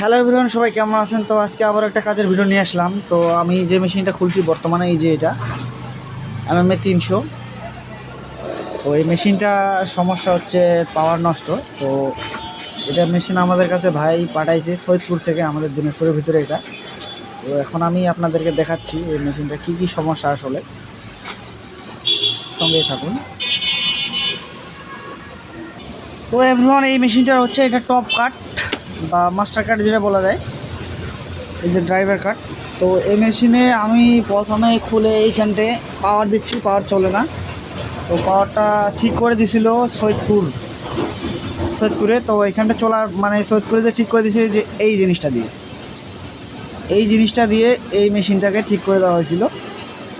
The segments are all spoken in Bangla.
হ্যালো এভরিওয়ান, সবাই কেমন আছেন? তো আজকে আবার একটা কাজের ভিডিও নিয়ে আসলাম। তো আমি যে মেশিনটা খুলছি বর্তমানে, এই যে এটা MMA 300। তো এই মেশিনটা সমস্যা হচ্ছে পাওয়ার নষ্ট। তো এটা মেশিন আমাদের কাছে ভাই পাঠাইছে সৈয়দপুর থেকে, আমাদের দিনাজপুরের ভিতরে এটা। তো এখন আমি আপনাদেরকে দেখাচ্ছি এই মেশিনটা কী কী সমস্যা আসলে। সঙ্গেই থাকুন। তো এভরিওয়ান, এই মেশিনটা হচ্ছে এটা টপ কাট বা মাস্টার কাট যেটা বলা যায়, এই যে ড্রাইভার কাট। তো এই মেশিনে আমি প্রথমে খুলে এইখানটে পাওয়ার দিচ্ছি, পাওয়ার চলে না। তো পাওয়ারটা ঠিক করে দিছিল সৈয়দপুরে। তো এইখানটা চলার মানে সৈয়দপুরে যে ঠিক করে দিয়েছে যে এই জিনিসটা দিয়ে এই মেশিনটাকে ঠিক করে দেওয়া হয়েছিল।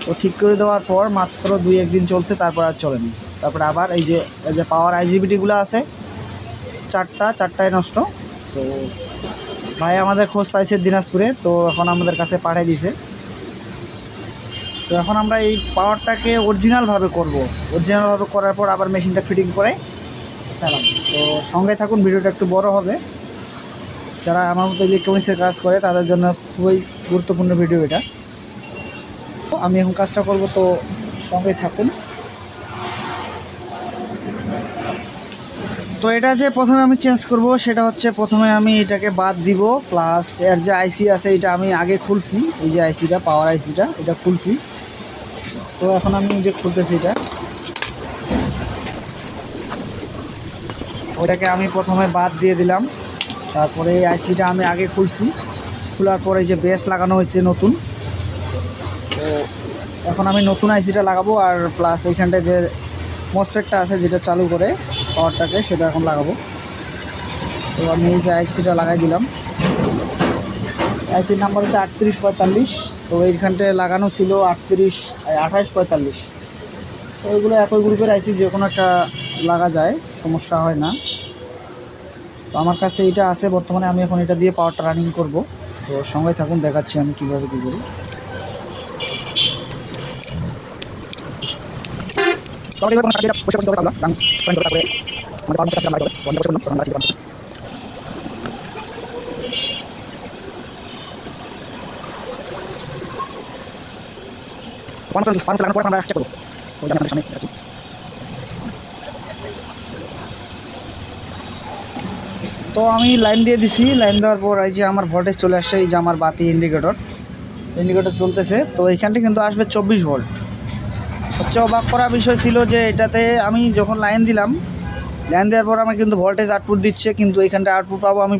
তো ঠিক করে দেওয়ার পর মাত্র 2-1 দিন চলছে, তারপর আর চলেনি। তারপরে আবার এই যে পাওয়ার আইজিবিটিগুলো আছে চারটায় নষ্ট। তো ভাই আমাদের খোঁজ পাইছে দিনাজপুরে, তো এখন আমাদের কাছে পাঠিয়ে দিয়েছে। তো এখন আমরা এই পাওয়ারটাকে অরিজিনালভাবে করার পর আবার মেশিনটা ফিটিং করে চালাম। তো সঙ্গে থাকুন, ভিডিওটা একটু বড় হবে। যারা আমার মতো ইলেকট্রনিক্সের কাজ করে তাদের জন্য খুবই গুরুত্বপূর্ণ ভিডিও এটা। তো আমি এখন কাজটা করব, তো সঙ্গে থাকুন। তো এটা যে প্রথমে আমি চেঞ্জ করব সেটা হচ্ছে, প্রথমে আমি এটাকে বাদ দিব, প্লাস এর যে আইসি আছে এটা আমি আগে খুলছি। এই যে আইসিটা, পাওয়ার আইসিটা, এটা খুলছি। তো এখন আমি যে খুলতেছি এটা, ওটাকে আমি প্রথমে বাদ দিয়ে দিলাম। তারপরে এই আইসিটা আমি আগে খুলছি, খোলার পরে যে বেস লাগানো হয়েছে নতুন। তো এখন আমি নতুন আইসিটা লাগাবো, আর প্লাস এইখানটায় যে মসফেটটা আছে যেটা চালু করে পাওয়ারটাকে, সেটা এখন লাগাবো। তো আমি এই যে আইসিটা লাগাই দিলাম। আইসির নাম্বার হচ্ছে 3845। তো এইখানটায় লাগানো ছিল 2845। তো ওইগুলো একই গ্রুপের আইসি, যে কোনো একটা লাগা যায়, সমস্যা হয় না। তো আমার কাছে এটা আছে বর্তমানে, আমি এখন এটা দিয়ে পাওয়ারটা রানিং করব। তো সঙ্গে থাকুন, দেখাচ্ছি আমি কীভাবে কী করি। তো আমি লাইন দিয়ে দিছি, লাইন দেওয়ার পর এই যে আমার ভোল্টেজ চলে আসছে, এই যে আমার বাতি ইন্ডিকেটর চলতেছে। তো এইখানটা কিন্তু আসবে 24 ভোল্ট। সবচেয়ে অবাক করা বিষয় ছিল যে এটাতে আমি যখন লাইন দেওয়ার পর আমার কিন্তু ভোল্টেজ আউটপুট দিচ্ছে, কিন্তু এইখানটা আউটপুট পাবো আমি